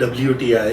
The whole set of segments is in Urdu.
WTI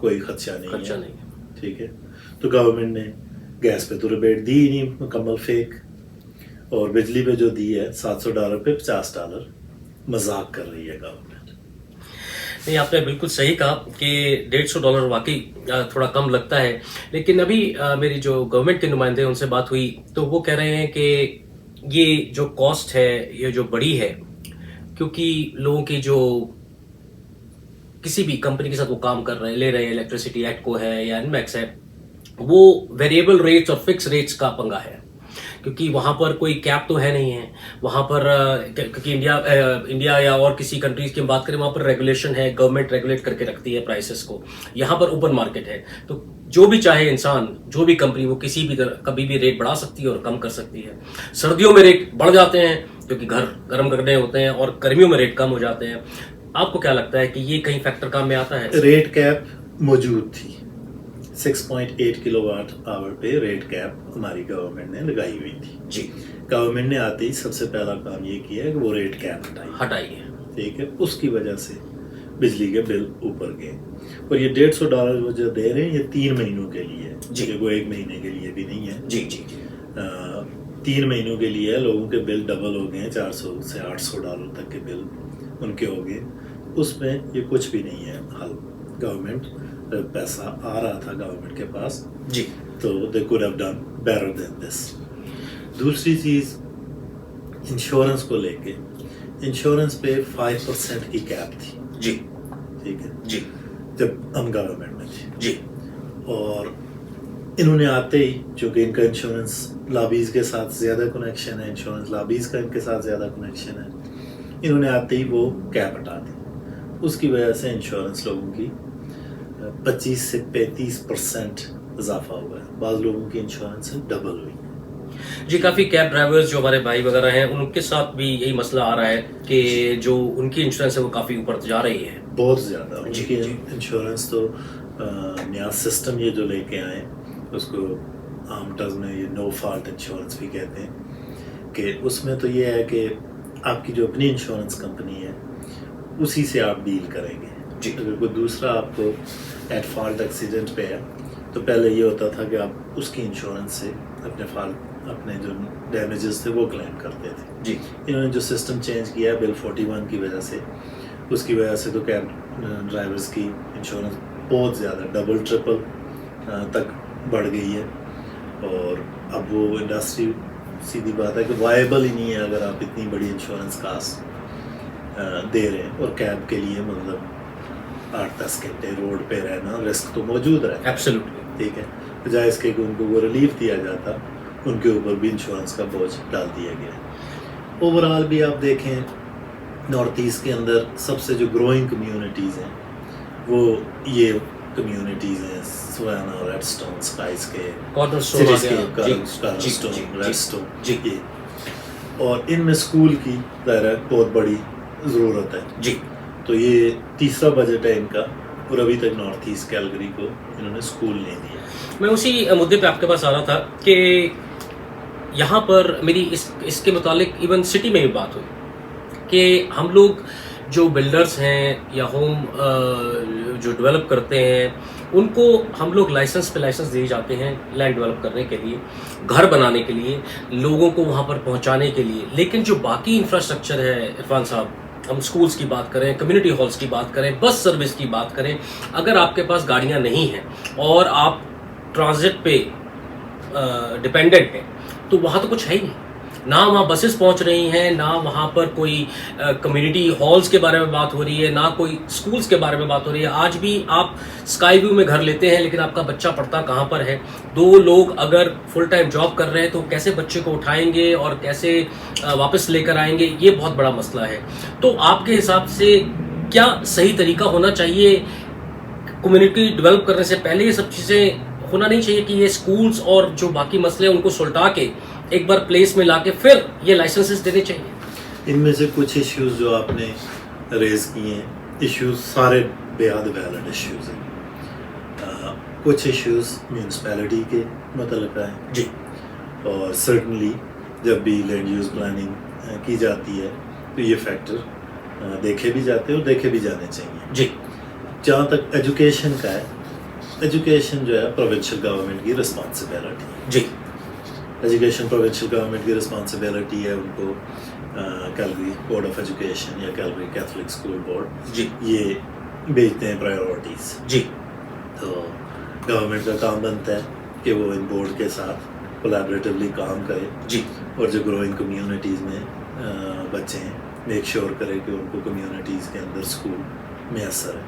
کوئی خدشہ نہیں خدشہ ہے. نہیں ہے. ٹھیک ہے. تو گورنمنٹ نے گیس پہ تو ریبیٹ دی ہی نہیں, مکمل فیک, اور بجلی پہ جو دی ہے $700 پہ $50 مذاق کر رہی ہے گورنمنٹ. نہیں, آپ نے بالکل صحیح کہا کہ $150 واقعی تھوڑا کم لگتا ہے, لیکن ابھی میری جو گورنمنٹ کے نمائندے ان سے بات ہوئی تو وہ کہہ رہے ہیں کہ یہ جو کاسٹ ہے یہ جو بڑی ہے, کیونکہ لوگوں کی جو کسی بھی کمپنی کے ساتھ وہ کام کر رہے ہیں, لے رہے ہیں, الیکٹریسٹی ایکٹ کو ہے یا انمیکس ہے, وہ ویریبل ریٹس اور فکس ریٹس کا پنگا ہے, کیونکہ وہاں پر کوئی کیپ تو ہے نہیں ہے وہاں پر, کیونکہ انڈیا یا اور کسی کنٹریز کی ہم بات کریں وہاں پر ریگولیشن ہے, گورنمنٹ ریگولیٹ کر کے رکھتی ہے پرائسز کو. یہاں پر اوپن مارکیٹ ہے, تو جو بھی چاہے انسان, جو بھی کمپنی, وہ کسی بھی طرح کبھی بھی ریٹ بڑھا سکتی ہے اور کم کر سکتی ہے. سردیوں میں ریٹ بڑھ جاتے ہیں کیونکہ گھر گرم کرنے ہوتے ہیں, اور گرمیوں میں ریٹ کم ہو جاتے ہیں. آپ کو کیا لگتا ہے کہ یہ کہیں فیکٹر کام میں آتا ہے؟ ریٹ کیپ موجود تھی, 6.8 کلو واٹ آور پہ ریٹ کیپ ہماری گورنمنٹ نے لگائی ہوئی تھی. جی, گورنمنٹ نے آتے ہی سب سے پہلا کام یہ کیا ہے کہ وہ ریٹ کیپ ہٹائی ہے. ٹھیک ہے. اس کی وجہ سے بجلی کے بل اوپر گئے, اور یہ $150 وہ جو دے رہے ہیں یہ 3 مہینوں کے لیے ہے. جی, وہ 1 مہینے کے لیے بھی نہیں ہے. جی جی, 3 مہینوں کے لیے لوگوں کے بل ڈبل ہو گئے ہیں, $400 سے $800 تک کے بل ان کے ہو گئے. اس میں یہ کچھ بھی نہیں ہے حل. گورنمنٹ پیسہ آ رہا تھا گورنمنٹ کے پاس, جی, تو they could have done better than this. دوسری چیز انشورنس کو لے کے, انشورنس پہ 5% کی کیپ تھی. جی, ٹھیک ہے, جی, جب ہم گورنمنٹ میں تھے. جی, اور انہوں نے آتے ہی, چونکہ ان کا انشورنس لابیز کے ساتھ زیادہ کنیکشن ہے, انشورنس لابیز کا ان کے ساتھ زیادہ کنیکشن ہے, انہوں نے آتے ہی وہ کیپ ہٹا دی. اس کی وجہ سے انشورنس لوگوں کی 25 سے 35% اضافہ ہوا ہے. بعض لوگوں کی انشورنس ڈبل ہوئی. جی, کافی کیب ڈرائیورز جو ہمارے بھائی وغیرہ ہیں ان کے ساتھ بھی یہی مسئلہ آ رہا ہے کہ جو ان کی انشورنس ہے وہ کافی اوپر جا رہی ہے, بہت زیادہ. ان جی, کی جی, انشورنس تو نیا سسٹم یہ جو لے کے آئے, اس کو عام ٹرز میں یہ نو فالٹ انشورنس بھی کہتے ہیں, کہ اس میں تو یہ ہے کہ آپ کی جو اپنی انشورنس کمپنی ہے اسی سے آپ ڈیل کریں گے. جی, اگر کوئی دوسرا آپ کو ایٹ فالٹ ایکسیڈنٹ پہ ہے تو پہلے یہ ہوتا تھا کہ آپ اس کی انشورنس سے اپنے جو ڈیمیجز تھے وہ کلیم کرتے تھے. جی, انہوں نے جو سسٹم چینج کیا ہے بل 41 کی وجہ سے, اس کی وجہ سے تو کیب ڈرائیورز کی انشورنس بہت زیادہ ڈبل ٹرپل تک بڑھ گئی ہے. اور اب وہ انڈسٹری سیدھی بات ہے کہ وائبل ہی نہیں ہے اگر آپ اتنی بڑی انشورنس کاسٹ دے رہے ہیں. اور کیب کے لیے مطلب 8-10 گھنٹے روڈ پہ رہنا رسک تو موجود رہتا ہے. ایبسلیوٹلی. ٹھیک ہے, بجائے اس کے کہ ان کو وہ ریلیف دیا جاتا, ان کے اوپر بھی انشورنس کا بوجھ ڈال دیا گیا. اوور آل بھی آپ دیکھیں نارتھ ایسٹ کے اندر سب سے جو گروئنگ کمیونٹیز ہیں وہ یہ کمیونٹیز ہیں, سوانا, ریڈ اسٹون, اسکائز کے, کارنر اسٹون, ریڈ اسٹون. اور ان میں اسکول کی ظاہر بہت بڑی ضرورت ہے. جی, تو یہ تیسرا بجٹ ہے ان کا, اور ابھی تک نارتھ ایسٹ کیلگری کو انہوں نے اسکول نہیں دیا. میں اسی مدعے پہ آپ کے پاس آ رہا تھا کہ یہاں پر میری اس کے متعلق ایون سٹی میں بھی بات ہوئی کہ ہم لوگ جو بلڈرز ہیں یا ہوم جو ڈیولپ کرتے ہیں ان کو ہم لوگ لائسنس پہ لائسنس دیے جاتے ہیں لینڈ ڈیولپ کرنے کے لیے, گھر بنانے کے لیے, لوگوں کو وہاں پر پہنچانے کے لیے. لیکن جو باقی انفراسٹرکچر ہے عرفان صاحب, ہم سکولز کی بات کریں, کمیونٹی ہالز کی بات کریں, بس سروس کی بات کریں, اگر آپ کے پاس گاڑیاں نہیں ہیں اور آپ ٹرانزٹ پہ ڈپینڈنٹ ہیں تو وہاں تو کچھ ہے ہی نہیں. نہ وہاں بسز پہنچ رہی ہیں, نہ وہاں پر کوئی کمیونٹی ہالز کے بارے میں بات ہو رہی ہے, نہ کوئی سکولز کے بارے میں بات ہو رہی ہے. آج بھی آپ اسکائی ویو میں گھر لیتے ہیں لیکن آپ کا بچہ پڑھتا کہاں پر ہے؟ 2 لوگ اگر فل ٹائم جاب کر رہے ہیں تو کیسے بچے کو اٹھائیں گے اور کیسے واپس لے کر آئیں گے؟ یہ بہت بڑا مسئلہ ہے. تو آپ کے حساب سے کیا صحیح طریقہ ہونا چاہیے؟ کمیونٹی ڈیولپ کرنے سے پہلے یہ سب چیزیں ہونا نہیں چاہیے کہ یہ سکولز اور جو باقی مسئلے ہیں ان کو سلٹا کے ایک بار پلیس میں لا کے پھر یہ لائسنسز دینے چاہیے؟ ان میں سے کچھ ایشوز جو آپ نے ریز کیے ہیں, ایشوز سارے بے حد ویلڈ ایشوز ہیں. کچھ ایشوز میونسپیلٹی کے متعلق ہیں. جی, اور سرٹنلی جب بھی لینڈ یوز پلاننگ کی جاتی ہے تو یہ فیکٹر دیکھے بھی جاتے ہیں اور دیکھے بھی جانے چاہیے. جی, جہاں تک ایجوکیشن کا ہے ایجوکیشن جو ہے پروونشل گورنمنٹ کی رسپانسبلٹی جی ایجوکیشن پروونشل گورنمنٹ کی رسپانسبلٹی ہے. ان کو کیلگری بورڈ آف ایجوکیشن یا کیلگری کیتھولک اسکول بورڈ جی یہ بھیجتے ہیں پرائیورٹیز. جی تو گورنمنٹ کا کام بنتا ہے کہ وہ ان بورڈ کے ساتھ کولیبریٹیولی کام کرے جی اور جو گروئنگ کمیونٹیز میں بچے ہیں میک شیور کرے کہ ان کو کمیونٹیز کے اندر اسکول میسر ہے.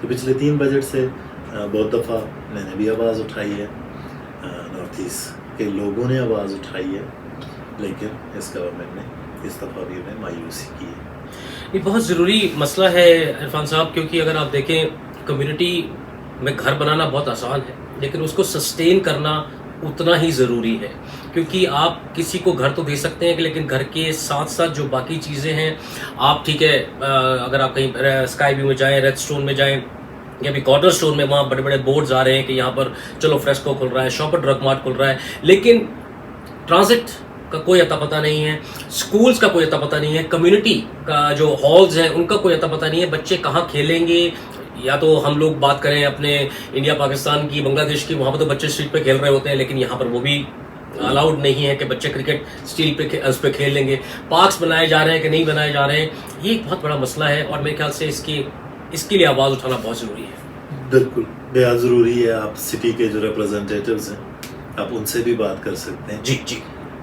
تو پچھلے 3 بجٹ سے بہت دفعہ میں نے بھی آواز اٹھائی ہے, نارتھ ایسٹ کے لوگوں نے آواز اٹھائی ہے, لیکن اس گورنمنٹ نے اس دفعہ بھی انہیں مایوسی کی ہے. یہ بہت ضروری مسئلہ ہے عرفان صاحب, کیونکہ اگر آپ دیکھیں کمیونٹی میں گھر بنانا بہت آسان ہے, لیکن اس کو سسٹین کرنا اتنا ہی ضروری ہے. کیونکہ آپ کسی کو گھر تو دے سکتے ہیں لیکن گھر کے ساتھ ساتھ جو باقی چیزیں ہیں, آپ ٹھیک ہے اگر آپ کہیں اسکائی ویو میں جائیں, ریڈ اسٹون میں جائیں یا بھی کارٹر اسٹور میں, وہاں بڑے بڑے بورڈز آ رہے ہیں کہ یہاں پر چلو فریسکو کھل رہا ہے, شاپر ڈرگ مارٹ کھل رہا ہے, لیکن ٹرانزٹ کا کوئی اتا پتہ نہیں ہے, سکولز کا کوئی اتا پتہ نہیں ہے, کمیونٹی کا جو ہالز ہیں ان کا کوئی اتا پتہ نہیں ہے, بچے کہاں کھیلیں گے. یا تو ہم لوگ بات کریں اپنے انڈیا پاکستان کی, بنگلہ دیش کی, وہاں پہ تو بچے اسٹریٹ پہ کھیل رہے ہوتے ہیں, لیکن یہاں پر وہ بھی الاؤڈ نہیں ہے کہ بچے کرکٹ اسٹیل پہ اس پہ کھیل لیں گے. پارکس بنائے جا رہے ہیں کہ نہیں بنائے جا رہے ہیں, یہ ایک بہت بڑا مسئلہ ہے, اور میرے خیال سے اس کے لیے آواز اٹھانا بہت ضروری ہے. بالکل بہت ضروری ہے. آپ سٹی کے جو ریپرزنٹیٹیوز ہیں آپ ان سے بھی بات کر سکتے ہیں. جی جی.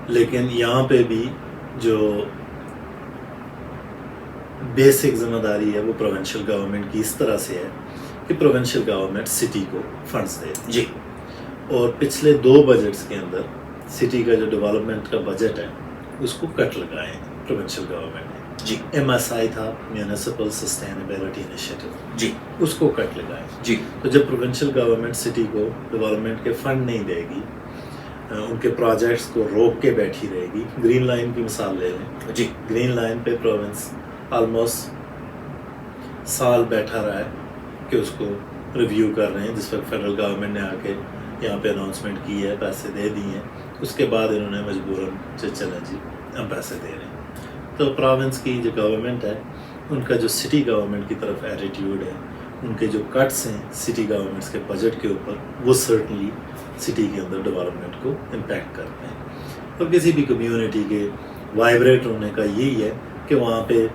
لیکن یہاں پہ بھی جو بیسک ذمہ داری ہے وہ پروونشل گورنمنٹ کی اس طرح سے ہے کہ پروونشل گورنمنٹ سٹی کو فنڈز دے. جی. اور پچھلے 2 بجٹس کے اندر سٹی کا جو ڈیولپمنٹ کا بجٹ ہے اس کو کٹ لگائے ہیں پروونشل گورنمنٹ نے. جی. MSI تھا میونسپل سسٹینیبلٹی انیشیٹو, جی اس کو کٹ لگائے. جی. تو جب پروونشل گورنمنٹ سٹی کو ڈیولپمنٹ کے فنڈ نہیں دے گی, ان کے پروجیکٹس کو روک کے بیٹھی رہے گی. گرین لائن کی مثال لے لیں. جی. گرین لائن پہ پروونس آلموسٹ سال بیٹھا رہا ہے کہ اس کو ریویو کر رہے ہیں. جس وقت فیڈرل گورنمنٹ نے آ کے یہاں پہ اناؤنسمنٹ کی ہے, پیسے دے دیے ہیں, اس کے بعد انہوں نے مجبوراً چلیں جی ہم پیسے دے رہے ہیں. تو پروونس کی جو گورنمنٹ ہے ان کا جو سٹی گورنمنٹ کی طرف ایٹیٹیوڈ ہے, ان کے جو کٹس ہیں سٹی گورنمنٹس کے بجٹ کے اوپر, وہ سرٹنلی سٹی کے اندر ڈیولپمنٹ کو امپیکٹ کرتے ہیں. اور کسی بھی کمیونٹی کے وائبریٹ ہونے کا یہی ہے کہ وہاں پہ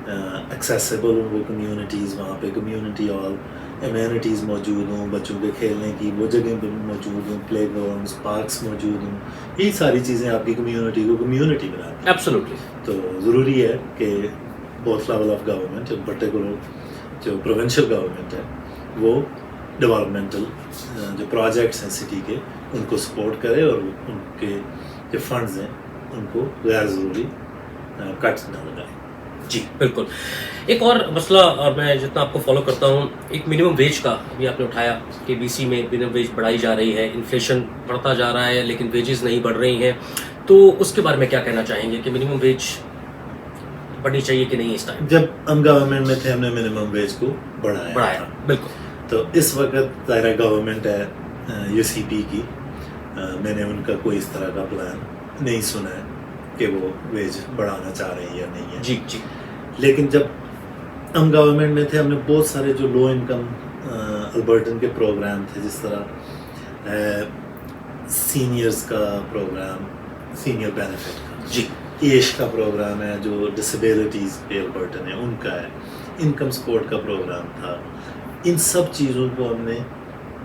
ایکسیسیبل ہوں وہ کمیونٹیز, وہاں پہ کمیونٹی ہال ایمینٹیز موجود ہوں, بچوں کے کھیلنے کی وہ جگہیں موجود ہوں, پلے گراؤنڈس, پارکس موجود ہوں. یہی ساری چیزیں آپ کی کمیونٹی کو کمیونٹی بناتی ہیں. ایبسولوٹلی. تو ضروری ہے کہ both level of government, particular جو پروونشل گورنمنٹ ہے وہ ڈیولپمنٹل جو پروجیکٹس ہیں سٹی کے ان کو سپورٹ کرے, اور ان کے جو فنڈز ہیں ان کو غیر ضروری کٹس نہ لگائے. جی بالکل. ایک اور مسئلہ, اور میں جتنا آپ کو فالو کرتا ہوں, ایک منیمم ویج کا بھی آپ نے اٹھایا کہ BC میں منیمم ویج بڑھائی جا رہی ہے, انفلیشن بڑھتا جا رہا ہے لیکن ویجز نہیں بڑھ رہی ہیں. تو اس کے بارے میں کیا کہنا چاہیں گے کہ منیمم ویج بڑھنی چاہیے کہ نہیں اس ٹائم؟ جب ہم گورنمنٹ میں تھے ہم نے منیمم ویج کو بڑھایا. بالکل. تو اس وقت ظاہر گورنمنٹ ہے UCP کی, میں نے ان کا کوئی اس طرح کا پلان نہیں سنا ہے کہ وہ ویج بڑھانا چاہ رہے ہیں یا نہیں ہے. جی جی. لیکن جب ہم گورنمنٹ میں تھے ہم نے بہت سارے جو لو انکم البرٹن کے پروگرام تھے, جس طرح سینئرز کا پروگرام, سینئر بینیفٹ کا, جی, ایش کا پروگرام ہے جو ڈسیبلٹیز پہ البرٹن ہے ان کا ہے, انکم سپورٹ کا پروگرام تھا. ان سب چیزوں کو ہم نے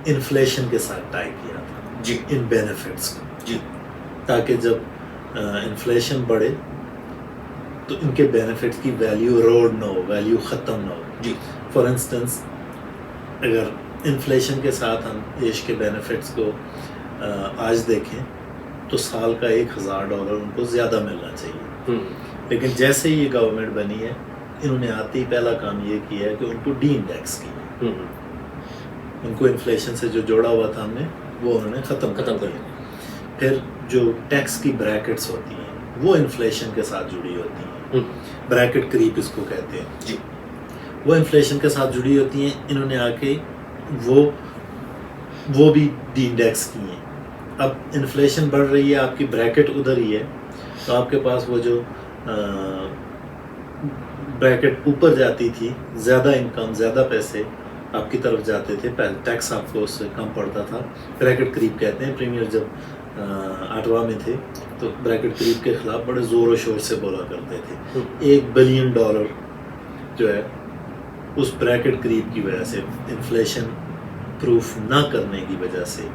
انفلیشن کے ساتھ ٹائی کیا تھا, جی, ان بینیفٹس کو, جی, تاکہ جب انفلیشن بڑھے تو ان کے بینیفٹس کی ویلیو روڈ نہ ہو, ویلیو ختم نہ ہو. جی. فار انسٹنس اگر انفلیشن کے ساتھ ہم ایش کے بینیفٹس کو آج دیکھیں تو سال کا $1,000 ان کو زیادہ ملنا چاہیے. لیکن جیسے ہی یہ گورنمنٹ بنی ہے انہوں نے آتے ہی پہلا کام یہ کیا ہے کہ ان کو ڈی انڈیکس کیا. ان کو انفلیشن سے جو جوڑا ہوا تھا ہم نے وہ انہوں نے ختم کر دیا. پھر جو ٹیکس کی بریکٹس ہوتی ہیں وہ انفلیشن کے ساتھ جڑی ہوتی ہیں, بریکٹ کریپ اس کو کہتے ہیں. جی. وہ انفلیشن کے ساتھ جڑی ہوتی ہیں. انہوں نے آ کے وہ بھی ڈی انڈیکس کی ہیں. اب انفلیشن بڑھ رہی ہے, آپ کی بریکٹ ادھر ہی ہے, تو آپ کے پاس وہ جو بریکٹ اوپر جاتی تھی, زیادہ انکم, زیادہ پیسے, آپ کی طرف جاتے تھے، ٹیکس آپ کو اس سے کم پڑتا تھا. بریکٹ کریپ کہتے ہیں. پریمیئر جب آٹوا میں تھے تو بریکٹ کریپ کے خلاف بڑے زور و شور سے بولا کرتے تھے. $1 بلین جو ہے اس بریکٹ کریپ کی وجہ سے، انفلیشن پروف نہ کرنے کی وجہ سے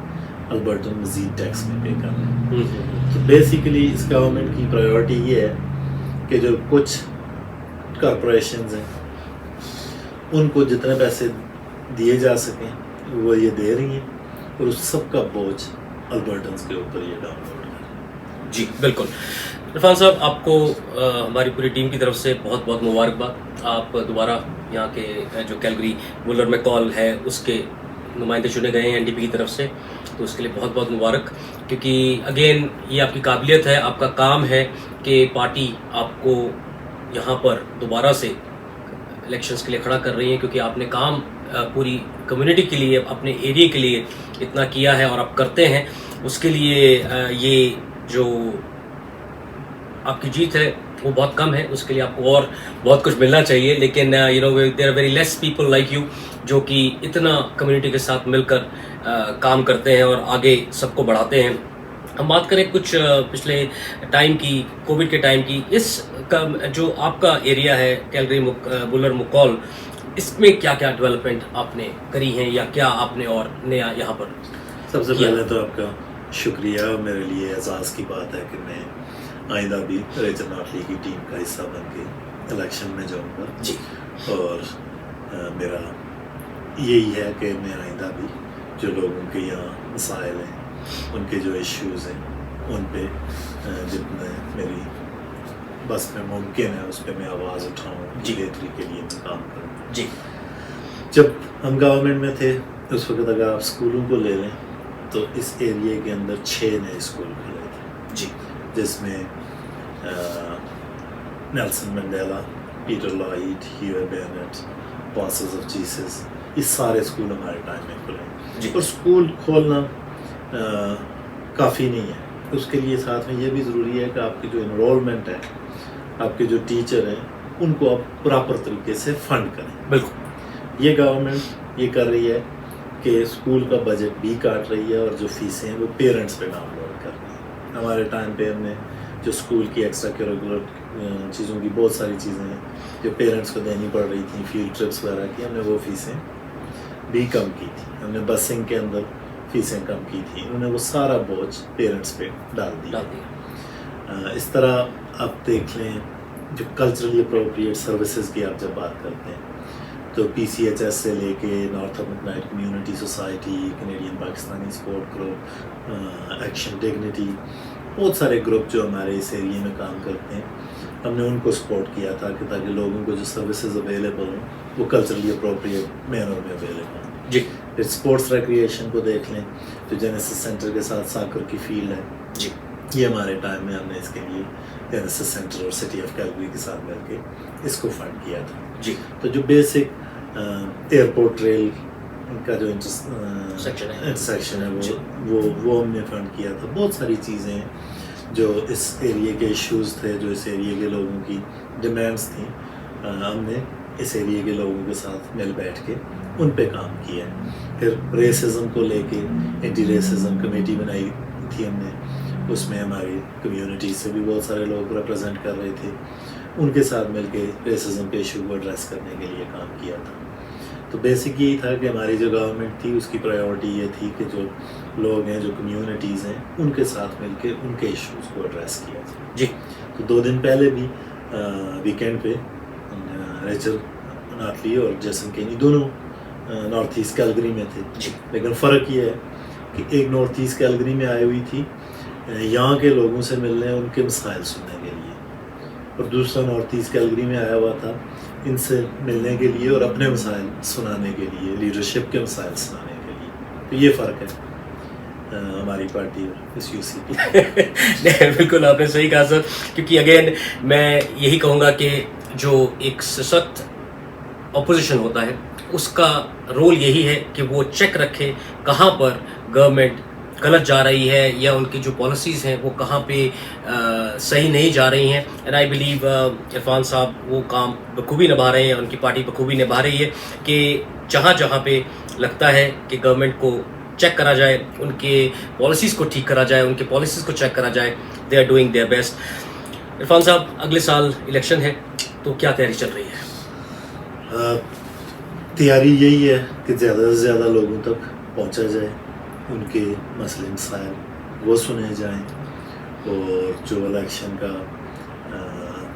البرٹن مزید ٹیکس میں پے کر رہے ہیں. تو بیسیکلی اس گورنمنٹ کی پرائیورٹی یہ ہے کہ جو کچھ کارپوریشنز ہیں ان کو جتنے پیسے دیے جا سکیں وہ یہ دے رہی ہیں، اور اس سب کا بوجھ البرٹنز کے اوپر یہ ڈاؤن لوڈ کر رہے ہیں. جی بالکل. عرفان صاحب، آپ کو ہماری پوری ٹیم کی طرف سے بہت بہت مبارکباد. آپ دوبارہ یہاں کے جو کیلگری وولر میں کال ہے اس کے نمائندے چنے گئے ہیں این ڈی پی کی طرف سے، تو اس کے لیے بہت بہت مبارک. کیونکہ اگین یہ آپ کی قابلیت ہے، آپ کا کام ہے کہ پارٹی آپ کو یہاں پر دوبارہ سے الیکشنز کے لیے کھڑا کر رہی ہے، کیونکہ آپ نے کام پوری کمیونٹی کے لیے، اپنے ایریے کے لیے اتنا کیا ہے اور آپ کرتے ہیں. اس کے لیے یہ جو آپ کی جیت ہے وہ بہت کم ہے. اس کے لیے آپ کو اور بہت کچھ ملنا چاہیے. لیکن there are very less people like you جو کہ اتنا کمیونٹی کے ساتھ مل کر کام کرتے ہیں اور آگے سب کو بڑھاتے ہیں. ہم بات کریں کچھ پچھلے ٹائم کی، کووڈ کے ٹائم کی. اس کا جو آپ کا ایریا ہے کیلگری وولر مکول، اس میں کیا کیا ڈیولپمنٹ آپ نے کری ہیں یا کیا آپ نے اور نیا یہاں پر؟ سب سے پہلے تو آپ کا شکریہ. میرے لیے اعزاز کی بات ہے کہ میں آئندہ بھی ریچل ناٹلی کی ٹیم کا حصہ بن کے الیکشن میں جاؤں گا. جی. اور میرا یہی ہے کہ میں آئندہ بھی جو لوگوں کے یہاں مسائل ہیں، ان کے جو ایشوز ہیں، ان پہ جتنے میری بس میں ممکن ہے اس پہ میں آواز اٹھاؤں، بہتری کے لیے میں کام کروں. جی. جب ہم گورنمنٹ میں تھے اس وقت اگر آپ اسکولوں کو لے لیں تو اس ایریے کے اندر 6 نئے اسکول کھلے تھے. جی. جس میں نیلسن منڈیلا، پیٹر لائٹ، ہیو بینٹ، پاسز آف جیسس، یہ سارے اسکول ہمارے ٹائم میں کھلے. جی. اور اسکول کھولنا کافی نہیں ہے، اس کے لیے ساتھ میں یہ بھی ضروری ہے کہ آپ کی جو انرولمنٹ ہے، آپ کے جو ٹیچر ہیں، ان کو آپ پراپر طریقے سے فنڈ کریں. بالکل. یہ گورنمنٹ یہ کر رہی ہے کہ اسکول کا بجٹ بھی کاٹ رہی ہے اور جو فیسیں ہیں وہ پیرنٹس پہ ڈاؤن لوڈ کر رہی ہیں. ہمارے ٹائم پہ ہم نے جو اسکول کی ایکسٹرا کریکولر چیزوں کی بہت ساری چیزیں ہیں جو پیرنٹس کو دینی پڑ رہی تھیں، فیلڈ ٹرپس وغیرہ کی، ہم نے وہ فیسیں بھی کم کی تھی. ہم نے بسنگ کے اندر فیسیں کم کی تھی. انہوں نے وہ سارا بوجھ پیرنٹس پہ ڈال دیا. اس طرح آپ دیکھ لیں جو کلچرلی اپروپریٹ سروسز کی آپ جب بات کرتے ہیں تو PCHS سے لے کے north American community society, Canadian Pakistani support group, action dignity, بہت سارے گروپ جو ہمارے اس ایریے میں کام کرتے ہیں، ہم نے ان کو سپورٹ کیا تھا کہ تاکہ لوگوں کو جو سروسز اویلیبل ہوں وہ کلچرلی اپروپریٹ مینر میں اویلیبل ہوں. جی. پھر اسپورٹس ریکریشن کو دیکھ لیں تو جینیسس سینٹر کے ساتھ ساکر کی فیلڈ ہے. جی. یہ ہمارے ٹائم میں ہم نے اس کے لیے جینیسس سینٹر اور سٹی آف کیلگری کے ساتھ مل کے اس کو فنڈ کیا تھا. جی. تو جو بیسک ایئرپورٹ ریل کا جو انٹرسیکشن ہے وہ ہم نے فنڈ کیا تھا. بہت ساری چیزیں ہیں جو اس ایریے کے ایشوز تھے، جو اس ایریے کے لوگوں کی ڈیمانڈس تھیں، ہم نے اس ایریے کے لوگوں کے ساتھ مل بیٹھ کے ان پہ کام کیا ہے. پھر ریسزم کو لے کے اینٹی ریسزم کمیٹی بنائی تھی ہم نے، اس میں ہماری کمیونٹی سے بھی بہت سارے لوگ ریپرزینٹ کر رہے تھے. ان کے ساتھ مل کے ریسزم کے ایشو کو ایڈریس کرنے کے لیے کام کیا تھا. تو بیسک یہی تھا کہ ہماری جو گورنمنٹ تھی اس کی پرائیورٹی یہ تھی کہ جو لوگ ہیں، جو کمیونٹیز ہیں، ان کے ساتھ مل کے ان کے ایشوز کو ایڈریس کیا تھا. جی. تو 2 دن پہلے بھی ویکینڈ پہ ریچل ناٹلی اور جیسن کینی دونوں نارتھ ایسٹ کیلگری میں تھے. جی. لیکن فرق یہ ہے کہ ایک نارتھ ایسٹ کیلگری میں آئی ہوئی تھی یہاں کے لوگوں سے ملنے، ان کے مسائل سننے کے لیے، اور دوسرا نارتھ ایسٹ کیلگری میں آیا ہوا تھا ان سے ملنے کے لیے اور اپنے مسائل سنانے کے لیے، لیڈرشپ کے مسائل سنانے کے لیے. تو یہ فرق ہے ہماری پارٹی اور اس یو سی پی. بالکل آپ نے صحیح کہا سر. کیونکہ اگین میں یہی کہوں گا کہ جو ایک سخت اپوزیشن ہوتا ہے اس کا رول یہی ہے کہ وہ چیک رکھے کہاں پر گورنمنٹ غلط جا رہی ہے یا ان کی جو پالیسیز ہیں وہ کہاں پہ صحیح نہیں جا رہی ہیں. اینڈ آئی بلیو عرفان صاحب وہ کام بخوبی نبھا رہے ہیں, ان کی پارٹی بخوبی نبھا رہی ہے کہ جہاں جہاں پہ لگتا ہے کہ گورنمنٹ کو چیک کرا جائے, ان کے پالیسیز کو ٹھیک کرا جائے, ان کے پالیسیز کو چیک کرا جائے, they are doing their best. Irfan صاحب اگلے سال الیکشن ہے تو کیا تیاری چل رہی ہے؟ تیاری یہی ہے کہ زیادہ سے زیادہ لوگوں تک پہنچا جائے, ان کے مسئلے مسائل وہ سنے جائیں, اور جو الیکشن کا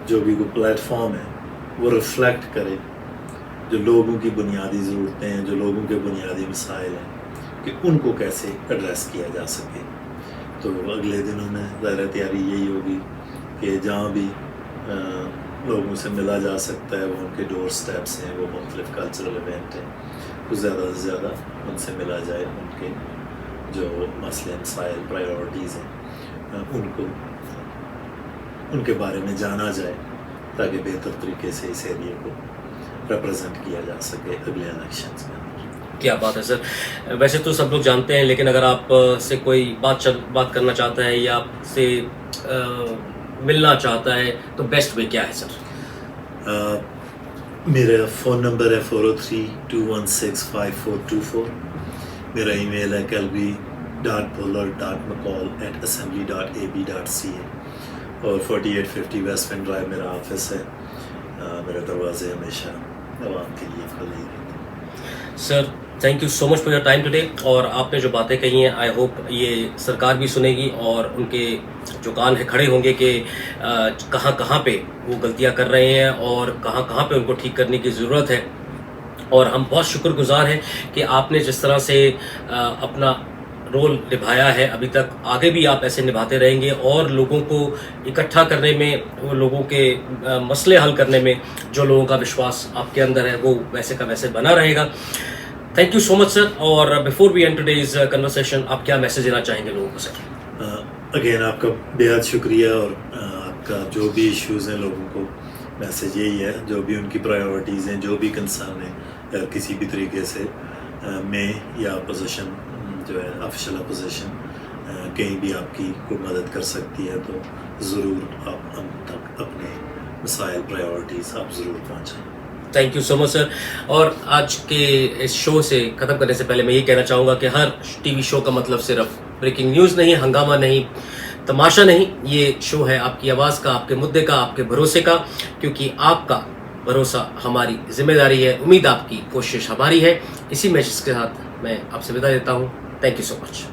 جو بھی کوئی پلیٹ فارم ہے وہ ریفلیکٹ کرے جو لوگوں کی بنیادی ضرورتیں ہیں, جو لوگوں کے بنیادی مسائل ہیں, کہ ان کو کیسے ایڈریس کیا جا سکے. تو اگلے دنوں میں ظاہر تیاری یہی ہوگی کہ جہاں بھی لوگوں سے ملا جا سکتا ہے وہ ان کے ڈور سٹیپس ہیں, وہ مختلف کلچرل ایونٹ ہیں, تو زیادہ سے زیادہ ان سے ملا جائے, ان کے جو مسئلے مسائل پرائیورٹیز ہیں ان کے بارے میں جانا جائے, تاکہ بہتر طریقے سے اس ایریے کو ریپرزینٹ کیا جا سکے اگلے الیکشنز میں. کیا بات ہے سر. ویسے تو سب لوگ جانتے ہیں, لیکن اگر آپ سے کوئی بات کرنا چاہتا ہے یا آپ سے ملنا چاہتا ہے تو بیسٹ وے کیا ہے سر؟ میرا فون نمبر ہے 403-216-5424. میرا ای میل ہے kelby.buller.mccall@assembly.ab.ca, اور 4850 ویسٹ فین ڈرائیو میرا آفس ہے. میرے دروازے ہمیشہ عوام کے لیے کھلے رہتے ہیں. Sir thank you so much for your time today. اور آپ نے جو باتیں کہی ہیں آئی ہوپ یہ سرکار بھی سنے گی, اور ان کے جو کان ہے کھڑے ہوں گے کہ کہاں کہاں پہ وہ غلطیاں کر رہے ہیں اور کہاں کہاں پہ ان کو ٹھیک کرنے کی ضرورت ہے. اور ہم بہت شکر گزار ہیں کہ آپ نے جس طرح سے اپنا رول نبھایا ہے ابھی تک, آگے بھی آپ ایسے نبھاتے رہیں گے, اور لوگوں کو اکٹھا کرنے میں, وہ لوگوں کے مسئلے حل کرنے میں جو لوگوں کا وشواس آپ کے اندر ہے وہ ویسے کا ویسے بنا رہے گا. Thank you so much sir. اور before we end today's conversation, آپ کیا میسج دینا چاہیں گے لوگوں کو سر؟ اگین آپ کا بے حد شکریہ, اور آپ کا جو بھی ایشوز ہیں لوگوں کو میسج یہی ہے, جو بھی ان کی پرائیورٹیز ہیں, جو بھی کنسرن ہیں, یا کسی بھی طریقے سے میں یا اپوزیشن جو ہے آفیشیل اپوزیشن کہیں بھی آپ کی کوئی مدد کر سکتی ہے, تو ضرور آپ ہم تک اپنے مسائل پرائیورٹیز آپ ضرور پہنچائیں. Thank you so much sir. اور آج کے اس شو سے ختم کرنے سے پہلے میں یہ کہنا چاہوں گا کہ ہر ٹی وی شو کا مطلب صرف بریکنگ نیوز نہیں, ہنگامہ نہیں, تماشا نہیں. یہ شو ہے آپ کی آواز کا, آپ کے مدعے کا, آپ کے بھروسے کا, کیونکہ آپ کا بھروسہ ہماری ذمہ داری ہے, امید آپ کی کوشش ہماری ہے. اسی میسج کے ساتھ میں آپ سے وداع دیتا ہوں. Thank you so much.